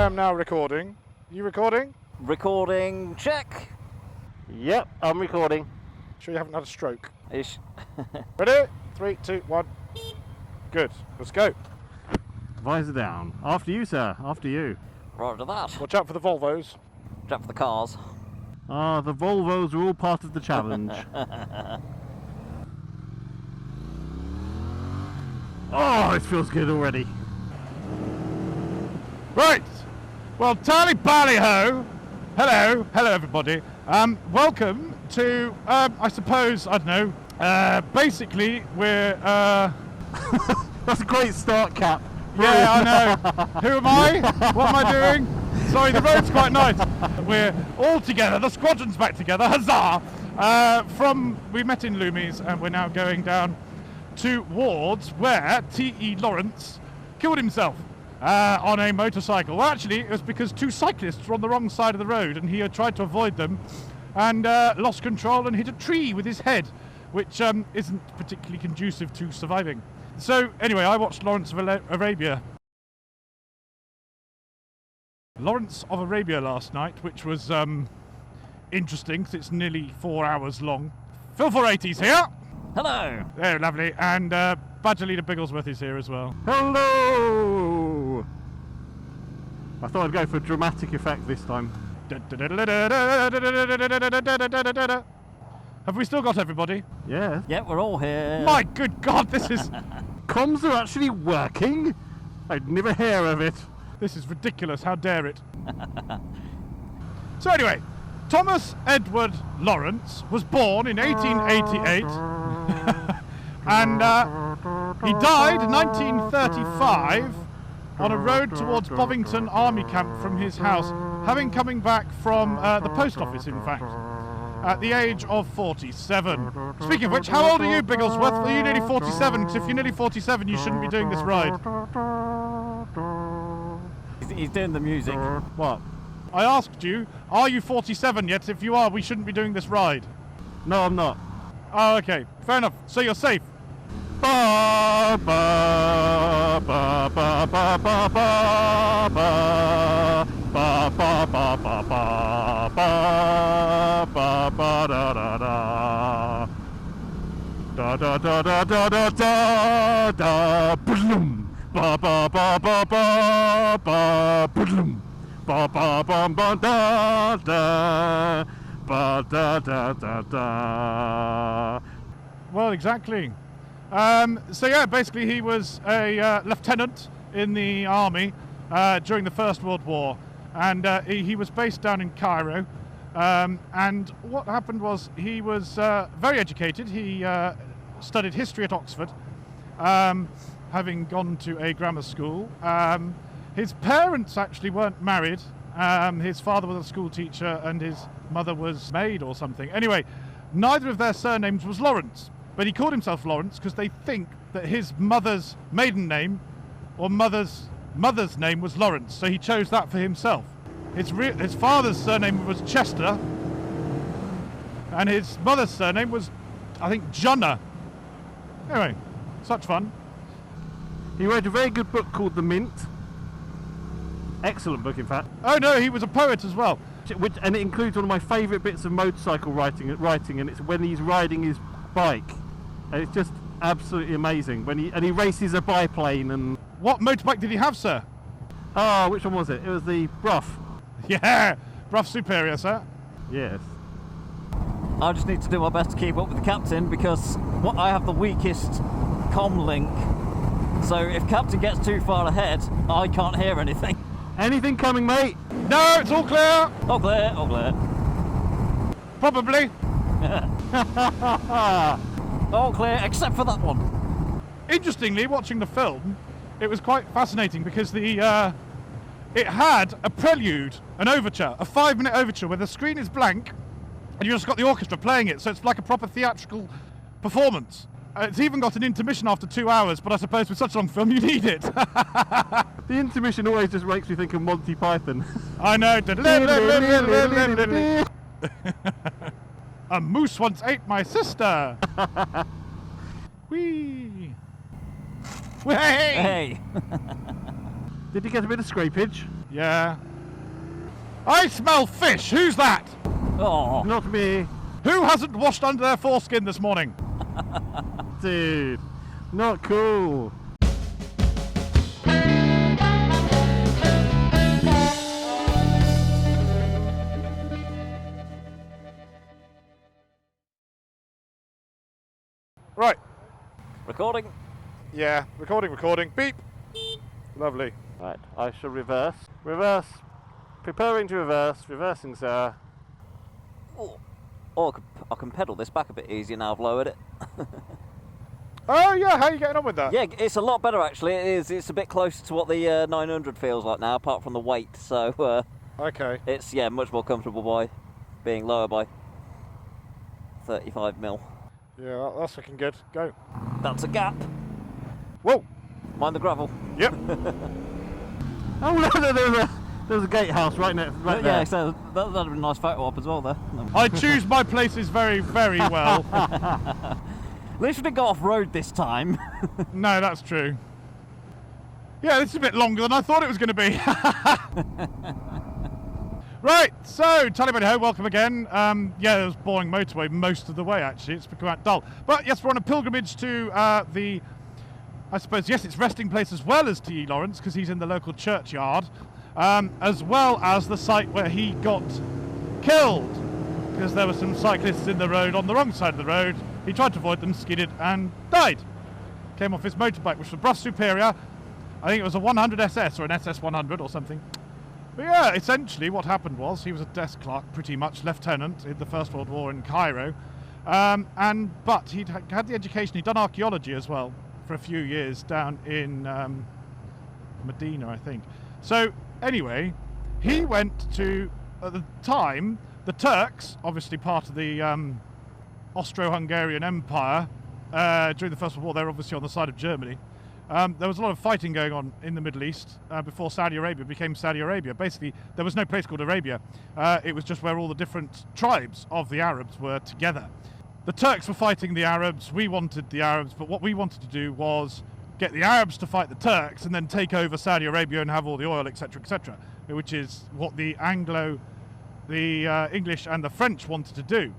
am now recording. You recording? Recording, check. Yep, I'm recording. Sure you haven't had a stroke? Ish. Ready? 3, 2, 1. Good. Let's go. Visor down. After you, sir. After you. Right to that. Watch out for the Volvos. Check for the cars. Ah, the Volvos are all part of the challenge. Oh, it feels good already. Right. Well, Bally Ho. Hello. Hello, everybody. Welcome to, I suppose, I don't know, basically, we're, That's a great start, Cap. yeah, I know. Who am I? What am I doing? Sorry, the road's quite nice. We're all together. The squadron's back together. Huzzah! We met in Loomies, and we're now going down towards where T.E. Lawrence killed himself on a motorcycle. Well, actually, it was because two cyclists were on the wrong side of the road, and he had tried to avoid them and lost control and hit a tree with his head, which isn't particularly conducive to surviving. So, anyway, I watched Lawrence of Arabia. Lawrence of Arabia last night, which was interesting because it's nearly 4 hours long. Phil 480's here. Hello. Oh, lovely. And Badger Leader Bigglesworth is here as well. Hello! I thought I'd go for a dramatic effect this time. Have we still got everybody? Yeah. Yeah, we're all here. My good God, this is Comms are actually working? I'd never hear of it. this is ridiculous. How dare it? So anyway, Thomas Edward Lawrence was born in 1888 and he died in 1935 on a road towards Bovington Army Camp from his house, having coming back from the post office, in fact, at the age of 47. Speaking of which, how old are you, Bigglesworth? Are you nearly 47? Because if you're nearly 47, you shouldn't be doing this ride. He's doing the music. What? I asked you, are you 47 yet? If you are, we shouldn't be doing this ride. No, I'm not. Oh, okay. Fair enough. So you're safe. Ba ba ba ba ba ba ba ba ba ba ba ba ba ba ba da da da da da da da da da da da boom ba ba ba ba ba ba boom ba ba ba ba da da ba da da da da. Well, exactly. So yeah, basically he was a lieutenant in the army during the First World War, and he was based down in Cairo. And what happened was he was very educated. He studied history at Oxford, having gone to a grammar school. His parents actually weren't married. His father was a school teacher and his mother was maid or something. Anyway, neither of their surnames was Lawrence. But he called himself Lawrence because they think that his mother's maiden name or mother's name was Lawrence, so he chose that for himself. His father's surname was Chester, and his mother's surname was, I think, Junner. Anyway, such fun. He wrote a very good book called The Mint. Excellent book, in fact. Oh no, he was a poet as well. And it includes one of my favourite bits of motorcycle writing, and it's when he's riding his bike. And it's just absolutely amazing when he races a biplane. And What motorbike did he have, sir? oh, which one was it? It was the Bruff. Yeah, Rough Superior, sir. Yes. I just need to do my best to keep up with the captain because I have the weakest comm link. So if captain gets too far ahead, I can't hear anything. Anything coming, mate? No, it's all clear. All clear, all clear. Probably. All clear, except for that one. Interestingly, watching the film, it was quite fascinating because it had a prelude, an overture, a 5-minute overture where the screen is blank and you just got the orchestra playing it, so it's like a proper theatrical performance. It's even got an intermission after 2 hours, but I suppose with such a long film you need it. The intermission always just makes me think of Monty Python. I know. A moose once ate my sister. Whee! Hey! Hey! Did you get a bit of scrapage? Yeah. I smell fish. Who's that? Oh, Not me. Who hasn't washed under their foreskin this morning? Dude, not cool. Right. recording. Yeah. Recording. Beep. Lovely. Right, I shall reverse. Reverse. Preparing to reverse. Reversing, sir. Oh, I can pedal this back a bit easier now I've lowered it. Oh yeah, how are you getting on with that? Yeah, it's a lot better actually. It is. It's a bit closer to what the 900 feels like now, apart from the weight. So Okay. it's much more comfortable by being lower by 35 mil. Yeah, that's looking good. Go. That's a gap. Whoa. Mind the gravel. Yep. Oh no, there's a gatehouse right next, right Yeah, there. so that'd have been a nice photo op as well there. I choose my places very, very well. At least we didn't go off road this time. No, that's true. Yeah, this is a bit longer than I thought it was going to be. Right, so Bally Ho, welcome again. Yeah, it was boring motorway most of the way actually. It's become quite dull. But yes, we're on a pilgrimage to I suppose, yes, it's resting place as well as T.E. Lawrence because he's in the local churchyard, as well as the site where he got killed because there were some cyclists in the road on the wrong side of the road. He tried to avoid them, skidded and died. Came off his motorbike, which was a Bruff Superior. I think it was a 100 SS or an SS 100 or something. But yeah, essentially what happened was he was a desk clerk, pretty much, lieutenant in the First World War in Cairo. But he'd had the education, he'd done archaeology as well for a few years down in Medina, I think. So anyway, he went to, at the time, the Turks, obviously part of the Austro-Hungarian Empire, during the First World War. They were obviously on the side of Germany. There was a lot of fighting going on in the Middle East before Saudi Arabia became Saudi Arabia. Basically, there was no place called Arabia. It was just where all the different tribes of the Arabs were together. The Turks were fighting the Arabs, we wanted the Arabs, but what we wanted to do was get the Arabs to fight the Turks and then take over Saudi Arabia and have all the oil, etc., which is what the English and the French wanted to do.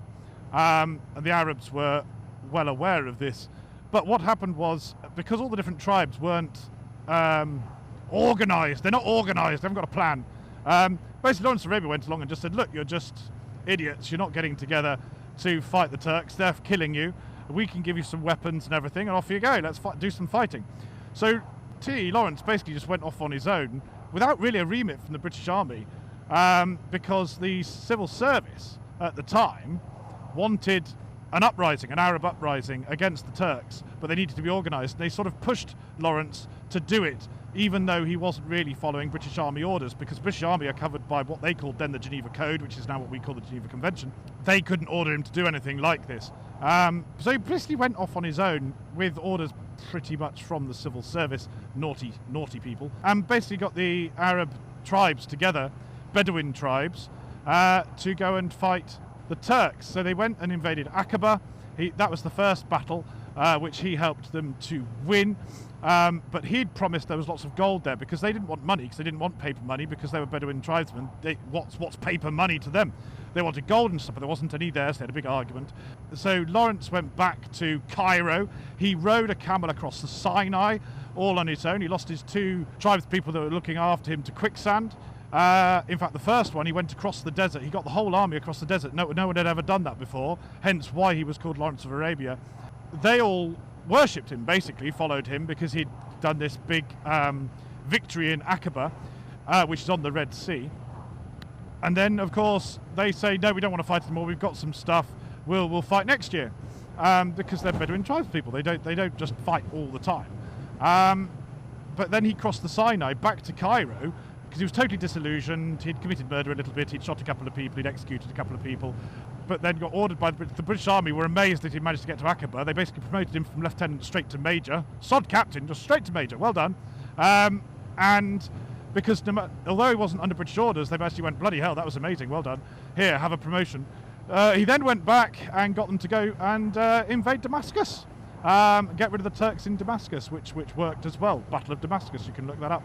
And the Arabs were well aware of this. But what happened was, because all the different tribes weren't organised, they're not organised, they haven't got a plan. Basically, Lawrence of Arabia went along and just said, look, you're just idiots, you're not getting together to fight the Turks, they're killing you, we can give you some weapons and everything, and off you go, let's do some fighting. So T.E. Lawrence basically just went off on his own, without really a remit from the British Army, because the civil service at the time wanted an uprising, an Arab uprising against the Turks, but they needed to be organised. They sort of pushed Lawrence to do it, even though he wasn't really following British Army orders, because the British Army are covered by what they called then the Geneva Code, which is now what we call the Geneva Convention. They couldn't order him to do anything like this. So he basically went off on his own with orders pretty much from the civil service, naughty people, and basically got the Arab tribes together, Bedouin tribes, to go and fight the Turks. So they went and invaded Aqaba. That was the first battle, which he helped them to win. But he'd promised there was lots of gold there because they didn't want money, because they didn't want paper money, because they were Bedouin tribesmen. What's paper money to them? They wanted gold and stuff, but there wasn't any there, so they had a big argument. So Lawrence went back to Cairo. He rode a camel across the Sinai, all on his own. He lost his 2 tribespeople that were looking after him to quicksand. In fact, the first one, he went across the desert. He got the whole army across the desert. No one had ever done that before, hence why he was called Lawrence of Arabia. They all worshipped him, basically, followed him, because he'd done this big victory in Aqaba, which is on the Red Sea. And then, of course, they say, no, we don't want to fight anymore. We've got some stuff. We'll fight next year, because they're Bedouin tribespeople. They don't just fight all the time. But then he crossed the Sinai back to Cairo, because he was totally disillusioned. He'd committed murder a little bit, he'd shot a couple of people, he'd executed a couple of people, but then got ordered by the British Army. Were amazed that he managed to get to Aqaba. They basically promoted him from lieutenant straight to major. Sod captain, just straight to major. Well done. And because although he wasn't under British orders, they actually went, bloody hell, that was amazing, well done. Here, have a promotion. He then went back and got them to go and invade Damascus. Get rid of the Turks in Damascus, which worked as well. Battle of Damascus, you can look that up.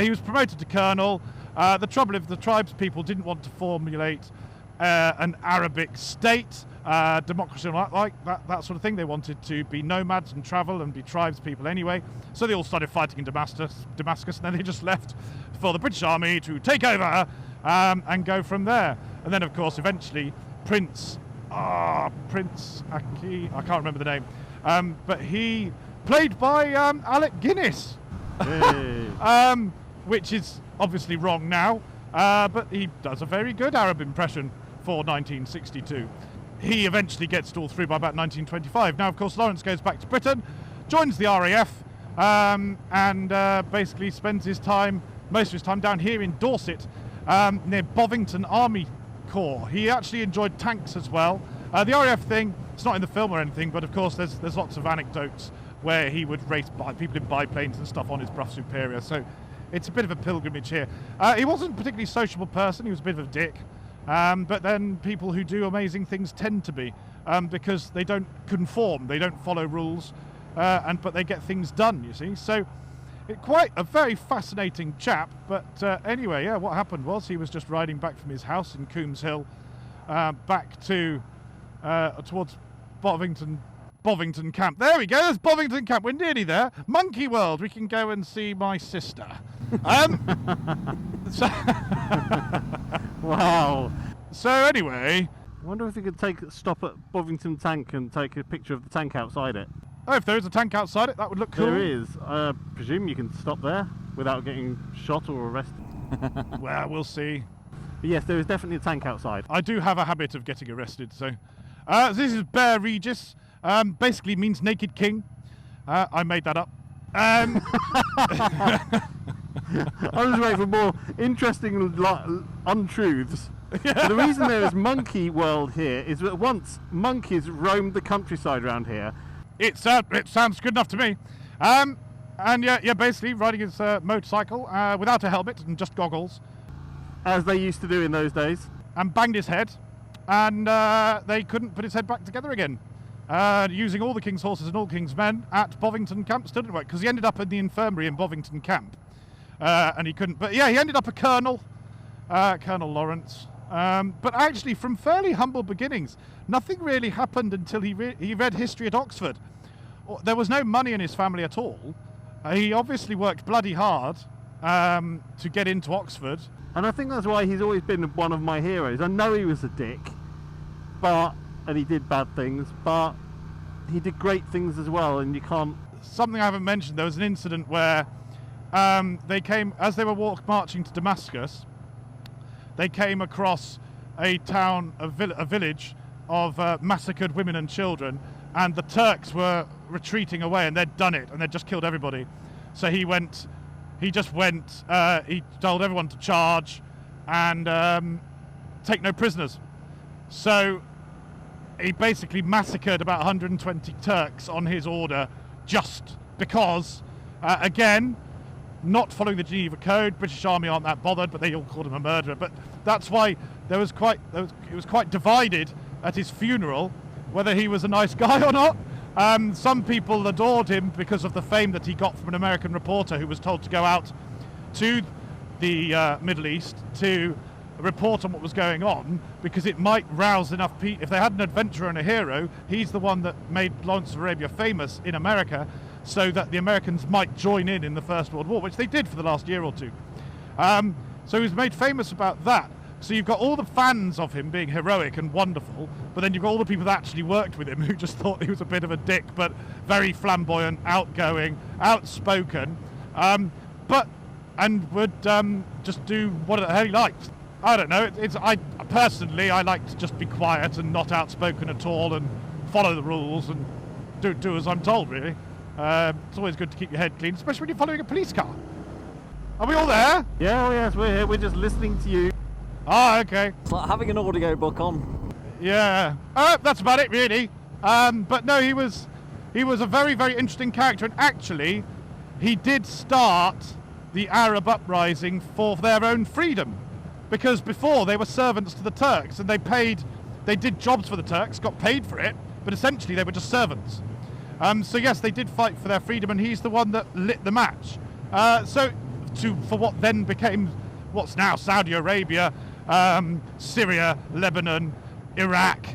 He was promoted to colonel. The trouble is the tribes people didn't want to formulate an Arabic state, democracy and that sort of thing. They wanted to be nomads and travel and be tribes people anyway. So they all started fighting in Damascus, and then they just left for the British Army to take over and go from there. And then, of course, eventually Prince Aki, I can't remember the name, but he played by Alec Guinness, Hey. which is obviously wrong now, but he does a very good Arab impression for 1962. He eventually gets it all through by about 1925. Now, of course, Lawrence goes back to Britain, joins the RAF, and basically spends most of his time down here in Dorset, near Bovington Army Corps. He actually enjoyed tanks as well. The RAF thing, it's not in the film or anything, but of course there's lots of anecdotes where he would race people in biplanes and stuff on his Bruff Superior, so it's a bit of a pilgrimage here. He wasn't a particularly sociable person, he was a bit of a dick, but then people who do amazing things tend to be, because they don't conform, they don't follow rules, but they get things done, you see. So quite a very fascinating chap, but anyway, yeah, what happened was he was just riding back from his house in Coombs Hill, back to towards Bovington Camp. There we go, there's Bovington Camp, we're nearly there. Monkey World, we can go and see my sister. Wow. So anyway, I wonder if we could stop at Bovington Tank and take a picture of the tank outside it. oh, if there is a tank outside it, that would look cool. There is. I presume you can stop there without getting shot or arrested. Well, we'll see. But yes, there is definitely a tank outside. I do have a habit of getting arrested, so. This is Bear Regis, basically means naked king. I made that up. I was waiting for more interesting untruths. But the reason there is Monkey World here is that once monkeys roamed the countryside around here. It sounds good enough to me. And yeah, basically riding his motorcycle without a helmet and just goggles. As they used to do in those days. And banged his head, and they couldn't put his head back together again. Using all the king's horses and all king's men at Bovington Camp still didn't work, because he ended up in the infirmary in Bovington Camp. And he couldn't, but yeah, he ended up a colonel, Colonel Lawrence. But actually from fairly humble beginnings. Nothing really happened until he read history at Oxford. There was no money in his family at all. He obviously worked bloody hard to get into Oxford. And I think that's why he's always been one of my heroes. I know he was a dick, and he did bad things, but he did great things as well, and you can't... Something I haven't mentioned, there was an incident where they came, as they were marching to Damascus, they came across a village of massacred women and children, and the Turks were retreating away, and they'd done it, and they'd just killed everybody. So he told everyone to charge and take no prisoners. So he basically massacred about 120 Turks on his order, just because, again, not following the Geneva Code. British Army aren't that bothered, but they all called him a murderer. But that's why it was quite divided at his funeral, whether he was a nice guy or not. Some people adored him because of the fame that he got from an American reporter who was told to go out to the Middle East to report on what was going on, because it might rouse enough people. If they had an adventurer and a hero, he's the one that made Lawrence of Arabia famous in America, so that the Americans might join in the First World War, which they did for the last year or two. So he was made famous about that. So you've got all the fans of him being heroic and wonderful, but then you've got all the people that actually worked with him who just thought he was a bit of a dick, but very flamboyant, outgoing, outspoken, and would just do what the hell he liked. I don't know. I personally like to just be quiet and not outspoken at all, and follow the rules and do as I'm told. Really, it's always good to keep your head clean, especially when you're following a police car. Are we all there? Yeah, oh yes, we're here. We're just listening to you. Ah, okay. It's like having an audio book on. Yeah. That's about it, really. But no, he was a very, very interesting character, and actually, he did start the Arab uprising for their own freedom, because before they were servants to the Turks, and they did jobs for the Turks, got paid for it, but essentially they were just servants. So yes, they did fight for their freedom, and he's the one that lit the match. So for what then became what's now Saudi Arabia, Syria, Lebanon, Iraq,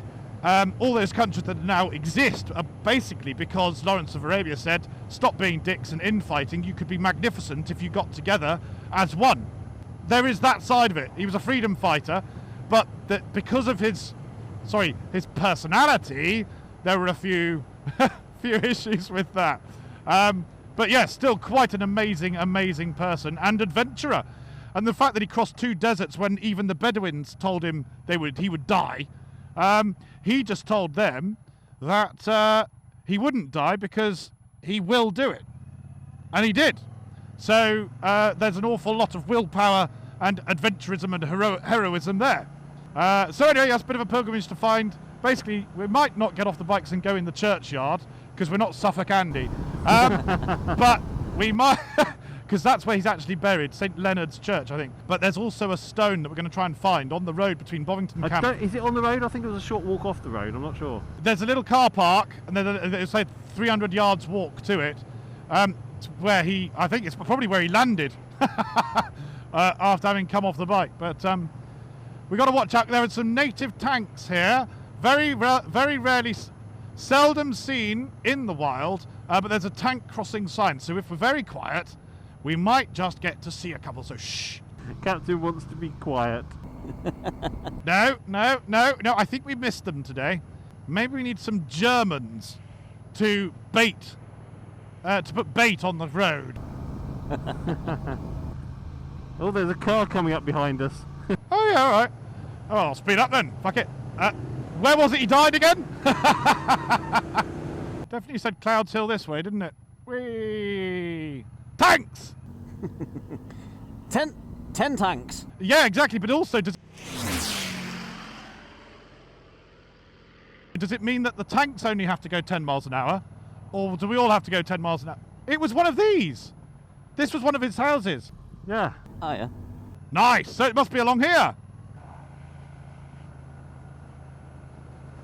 all those countries that now exist are basically because Lawrence of Arabia said, stop being dicks and infighting, you could be magnificent if you got together as one. There is that side of it. He was a freedom fighter, but that because of his personality, there were a few issues with that. But yeah, still quite an amazing person and adventurer. And the fact that he crossed 2 deserts when even the Bedouins told him he would die, he just told them that he wouldn't die because he will do it. And he did. So there's an awful lot of willpower and adventurism and heroism there. So anyway, that's a bit of a pilgrimage to find. Basically, we might not get off the bikes and go in the churchyard because we're not Suffolk Andy. But we might, because that's where he's actually buried, St Leonard's Church, I think. But there's also a stone that we're going to try and find on the road between Bovington and Camp. Is it on the road? I think it was a short walk off the road. I'm not sure. There's a little car park, and then it's like 300 yards walk to it. Where I think it's probably where he landed after having come off the bike. But we've got to watch out. There are some native tanks here, very rarely, seldom seen in the wild, but there's a tank crossing sign. So if we're very quiet, we might just get to see a couple. So shh. Captain wants to be quiet. No, I think we missed them today. Maybe we need some Germans to put bait on the road. Oh, there's a car coming up behind us. Oh yeah, all right. Oh, I'll speed up then. Fuck it. Where was it he died again? Definitely said Clouds Hill this way, didn't it? Whee! Tanks! 10 tanks. Yeah, exactly. But also, does it mean that the tanks only have to go 10 miles an hour? Or do we all have to go 10 miles an hour? It was one of these. This was one of his houses. Yeah. Oh, yeah. Nice. So it must be along here.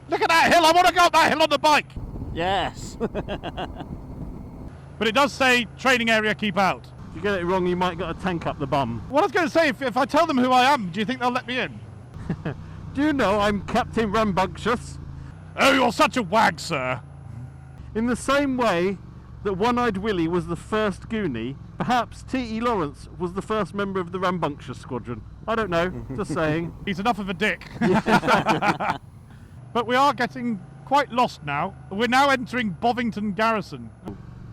Look at that hill. I want to go up that hill on the bike. Yes. But it does say training area, keep out. If you get it wrong, you might get a tank up the bum. What I was going to say, if I tell them who I am, do you think they'll let me in? Do you know I'm Captain Rambunctious? Oh, you're such a wag, sir. In the same way that One-Eyed Willie was the first Goonie, perhaps T.E. Lawrence was the first member of the Rambunctious Squadron. I don't know, just saying. He's enough of a dick. Yeah. But we are getting quite lost now. We're now entering Bovington Garrison.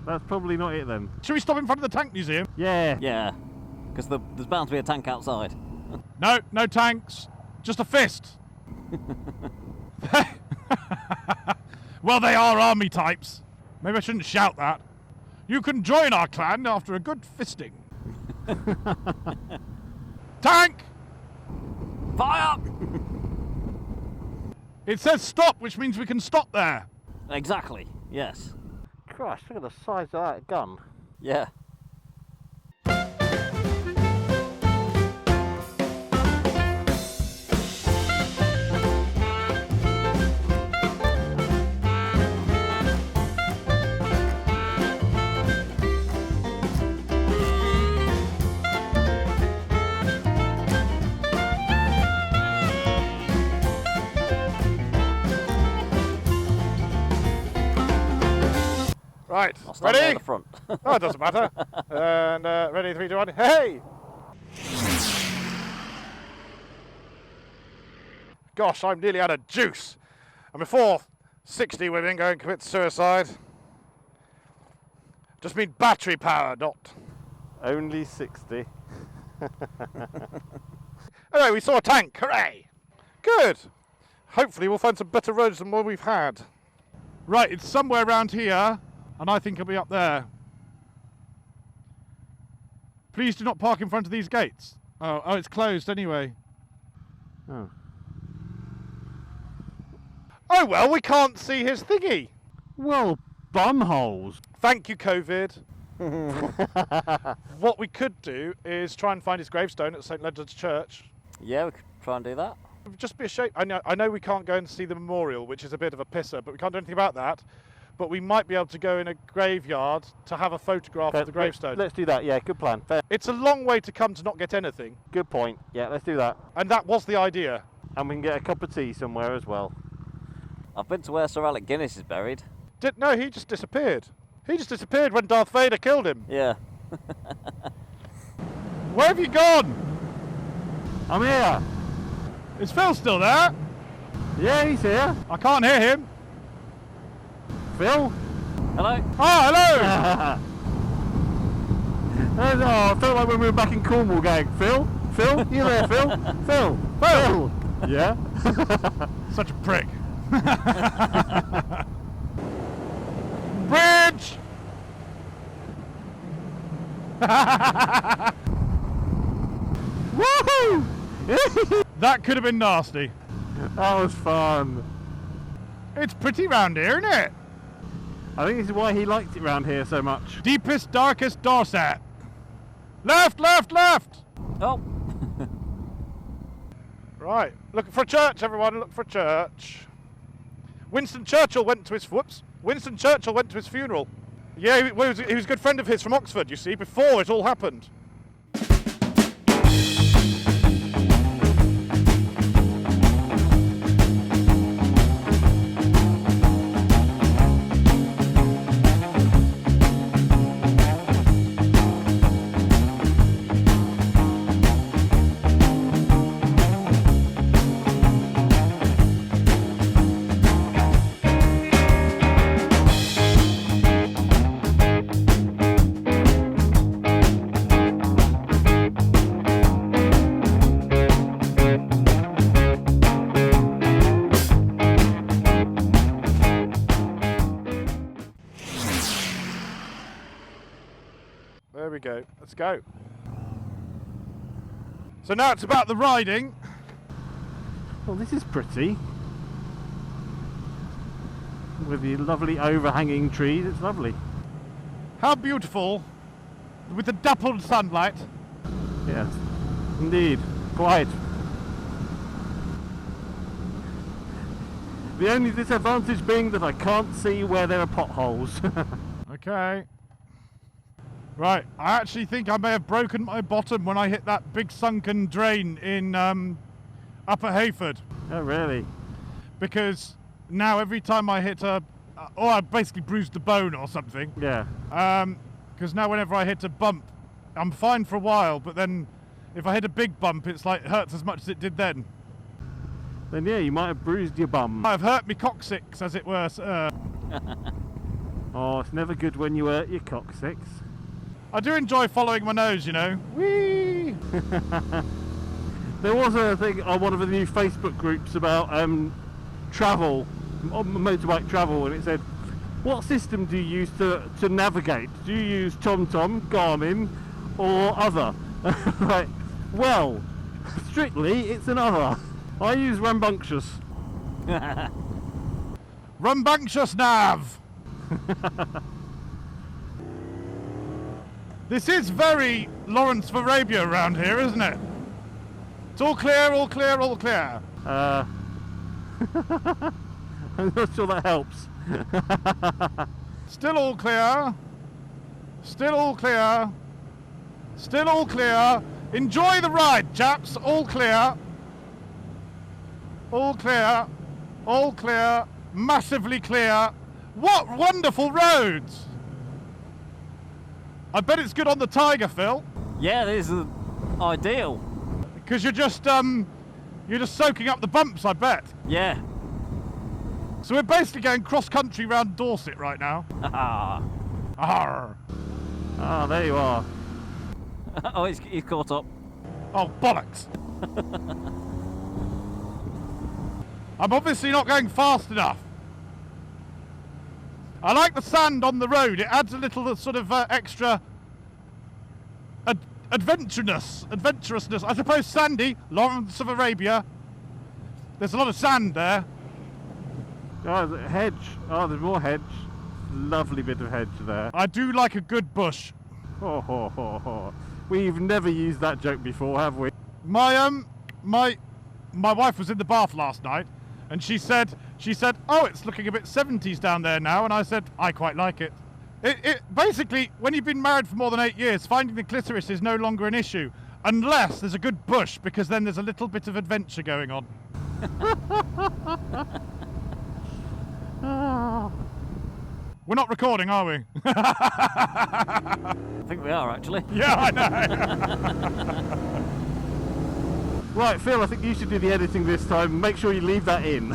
That's probably not it then. Should we stop in front of the tank museum? Yeah. Yeah. Because there's bound to be a tank outside. No tanks. Just a fist. Well, they are army types. Maybe I shouldn't shout that. You can join our clan after a good fisting. Tank! Fire! It says stop, which means we can stop there. Exactly. Yes. Christ, look at the size of that gun. Yeah. Right, I'll stand there ready? at the front. Oh, it doesn't matter. And ready, 3, 2, 1. Hey! Gosh, I'm nearly out of juice. And before 60 women go and commit suicide, just mean battery power, not. Only 60. Anyway, we saw a tank. Hooray! Good. Hopefully we'll find some better roads than what we've had. Right, it's somewhere around here, and I think it'll be up there. Please do not park in front of these gates. Oh, it's closed anyway. Oh. Oh well, we can't see his thingy. Well, bumholes. Thank you, COVID. What we could do is try and find his gravestone at St Leonard's Church. Yeah, we could try and do that. It would just be a shame. I know we can't go and see the memorial, which is a bit of a pisser, but we can't do anything about that. but we might be able to go in a graveyard to have a photograph of the gravestone. Let's do that, yeah, good plan. Fair. It's a long way to come to not get anything. Good point, yeah, let's do that. And that was the idea. And we can get a cup of tea somewhere as well. I've been to where Sir Alec Guinness is buried. No, he just disappeared. He just disappeared when Darth Vader killed him. Yeah. Where have you gone? I'm here. Is Phil still there? Yeah, he's here. I can't hear him. Phil? Hello? Oh, hello! Oh, I felt like when we were back in Cornwall going, Phil? Phil? You there, Phil? Phil? Phil? Yeah? Such a prick. Bridge! Woohoo! That could have been nasty. That was fun. It's pretty round here, isn't it? I think this is why he liked it round here so much. Deepest, darkest Dorset. Left, left, left! Oh. Right, looking for a church, everyone, look for a church. Winston Churchill went to his funeral. Yeah, he was a good friend of his from Oxford, you see, before it all happened. There we go. Let's go. So now it's about the riding. Well, this is pretty. With the lovely overhanging trees, it's lovely. How beautiful, with the dappled sunlight. Yes, indeed, quite. The only disadvantage being that I can't see where there are potholes. Okay. Right, I actually think I may have broken my bottom when I hit that big sunken drain in Upper Hayford. Oh, really? Because now every time I hit or I basically bruised the bone or something. Yeah. Because now whenever I hit a bump, I'm fine for a while, but then if I hit a big bump, it's like it hurts as much as it did then. Then yeah, you might have bruised your bum. I've hurt me coccyx, as it were. Oh, it's never good when you hurt your coccyx. I do enjoy following my nose, you know. Whee! There was a thing on one of the new Facebook groups about travel, motorbike travel, and it said, what system do you use to navigate? Do you use TomTom, Garmin, or other? Right, well, strictly, it's an other. I use Rambunctious. Rambunctious nav! This is very Lawrence of Arabia around here, isn't it? It's all clear, all clear, all clear. I'm not sure that helps. Still all clear. Still all clear. Still all clear. Enjoy the ride, chaps. All clear. All clear. All clear. Massively clear. What wonderful roads! I bet it's good on the Tiger, Phil. Yeah, this is ideal. Because you're just soaking up the bumps, I bet. Yeah. So we're basically going cross-country round Dorset right now. Arr. Ah, there you are. Oh, he's caught up. Oh, bollocks. I'm obviously not going fast enough. I like the sand on the road. It adds a little sort of extra adventurousness. I suppose sandy, Lawrence of Arabia. There's a lot of sand there. Oh, the hedge. Oh, there's more hedge. Lovely bit of hedge there. I do like a good bush. Ho, ho, ho, ho. We've never used that joke before, have we? My wife was in the bath last night, And she said, oh, it's looking a bit 70s down there now. And I said, I quite like it. It basically, when you've been married for more than 8 years, finding the clitoris is no longer an issue. Unless there's a good bush, because then there's a little bit of adventure going on. We're not recording, are we? I think we are, actually. Yeah, I know. Right, Phil, I think you should do the editing this time. Make sure you leave that in.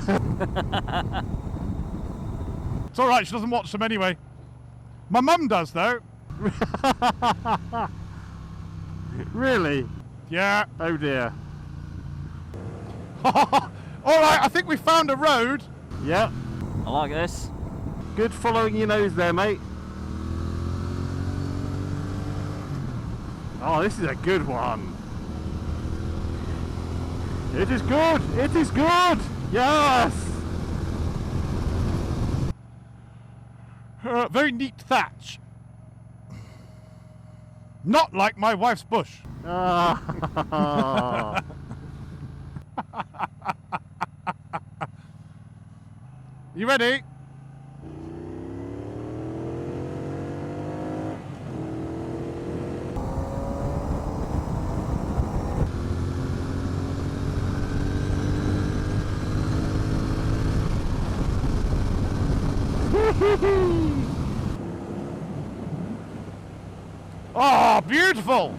It's all right, she doesn't watch them anyway. My mum does, though. Really? Yeah. Oh dear. All right, I think we found a road. Yep. I like this. Good following your nose there, mate. Oh, this is a good one. It is good. It is good. Yes. Very neat thatch. Not like my wife's bush. Ah. You ready? Oh, beautiful!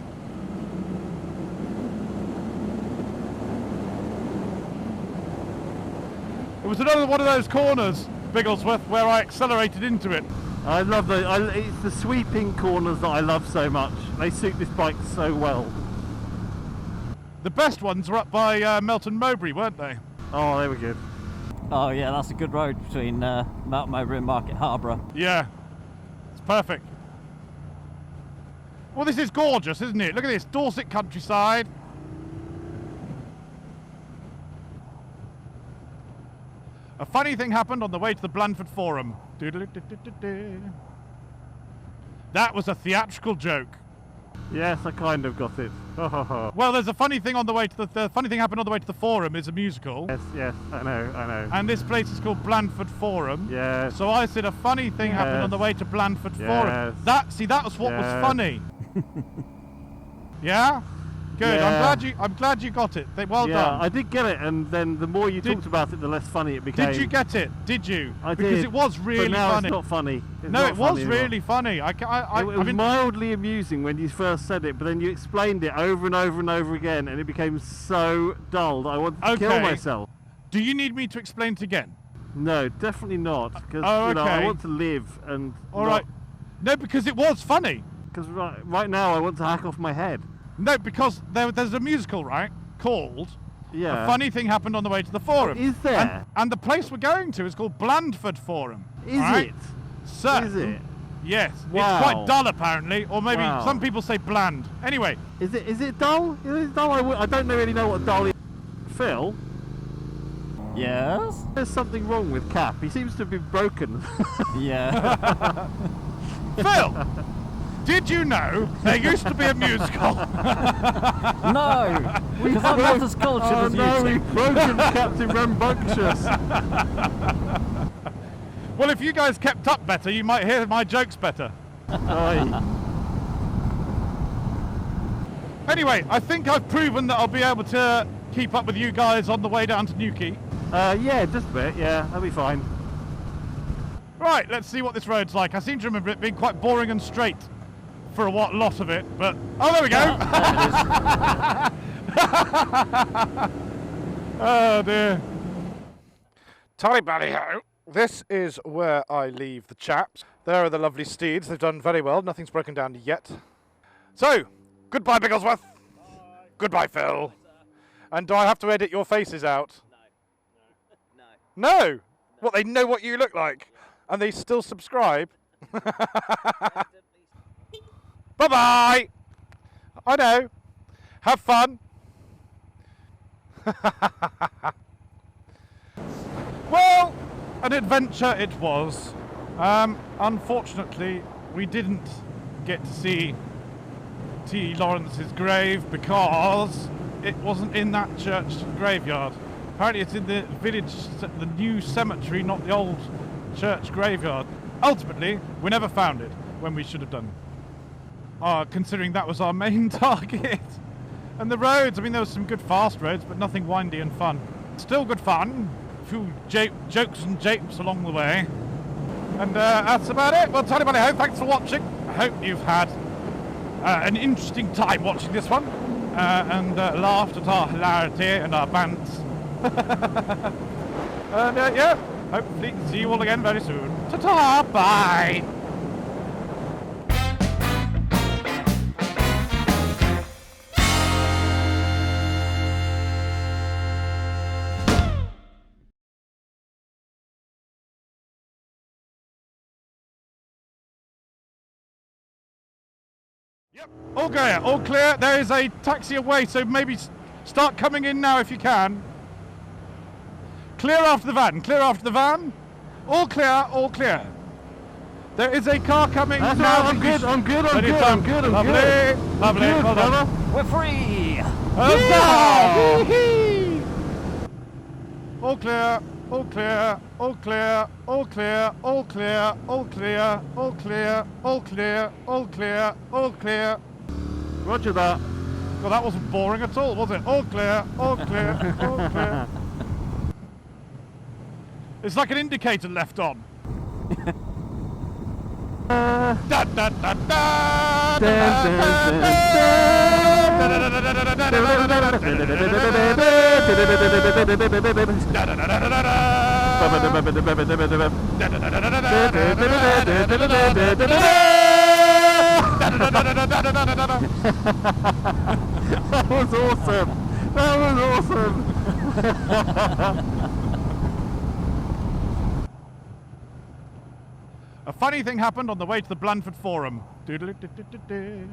It was another one of those corners, Bigglesworth, where I accelerated into it. I love it's the sweeping corners that I love so much. They suit this bike so well. The best ones were up by Melton Mowbray, weren't they? Oh, they were good. Oh yeah, that's a good road between Mount Mowbray and Market Harborough. Yeah, it's perfect. Well, this is gorgeous, isn't it? Look at this, Dorset countryside. A funny thing happened on the way to the Blandford Forum. That was a theatrical joke. Yes, I kind of got it. Well, there's a funny thing on the way to the funny thing happened on the way to the Forum is a musical. Yes, I know. And this place is called Blandford Forum. Yes. So I said a funny thing happened on the way to Blandford Forum. That was what was funny. Yeah? Good. Yeah. I'm glad you got it. Well Yeah, done. I did get it, and then the more you talked about it, the less funny it became. Did you get it? Did you? I because did. it was really but now funny. It's not funny. It's No, not it was funny anymore. really funny. It was mildly amusing when you first said it, but then you explained it over and over and over again, and it became so dull that I wanted to kill myself. Do you need me to explain it again? No, definitely not. Because I want to live and. All right. No, because it was funny. Because right now I want to hack off my head. No, because there's a musical, right, called Yeah. A Funny Thing Happened on the Way to the Forum. Is there? And the place we're going to is called Blandford Forum. Is right? it? So, Is it? Yes. Wow. It's quite dull, apparently, or maybe Wow. some people say bland. Anyway. Is it dull? Is it dull? I don't really know what dull is. Phil? Yes? There's something wrong with Cap. He seems to have been broken. Yeah. Phil! Did you know there used to be a musical? No! Because I'm not as cultured Oh as you no, two. we've broken Captain Rambunctious. Well, if you guys kept up better, you might hear my jokes better. Aye. Anyway, I think I've proven that I'll be able to keep up with you guys on the way down to Newquay. Yeah, just a bit. Yeah, that'll be fine. Right, let's see what this road's like. I seem to remember it being quite boring and straight for a lot of it, but... Oh, there we go! Oh, dear. Tally Bally Ho. This is where I leave the chaps. There are the lovely steeds. They've done very well. Nothing's broken down yet. So, goodbye, Bigglesworth. Bye. Goodbye, Phil. And do I have to edit your faces out? No. No? What, they know what you look like? And they still subscribe? Bye-bye! I know. Have fun. Well, an adventure it was. Unfortunately, we didn't get to see T. Lawrence's grave because it wasn't in that church graveyard. Apparently it's in the village, the new cemetery, not the old church graveyard. Ultimately, we never found it when we should have done. Considering that was our main target. And the roads, I mean, there was some good fast roads, but nothing windy and fun. Still good fun. A few jokes and japes along the way. And that's about it. Well, tell Bally Ho, thanks for watching. I hope you've had an interesting time watching this one. And laughed at our hilarity and our bants. And yeah, hopefully see you all again very soon. Ta-ta, bye! Yep, all clear, all clear. There is a taxi away, so maybe start coming in now if you can. Clear after the van, clear after the van. All clear, all clear. There is a car coming now. I'm good. Lovely, lovely, well done. We're free! Huzzah! All clear, all clear, all clear, all clear, all clear, all clear, all clear, all clear, all clear, all clear. Roger that. Well, that wasn't boring at all, was it? All clear, all clear, all clear. It's like an indicator left on. Da, da, da, da, da, That was awesome. That was awesome. A funny thing happened on the way to the Blandford Forum. Doodle-doo-doo-doo-doo.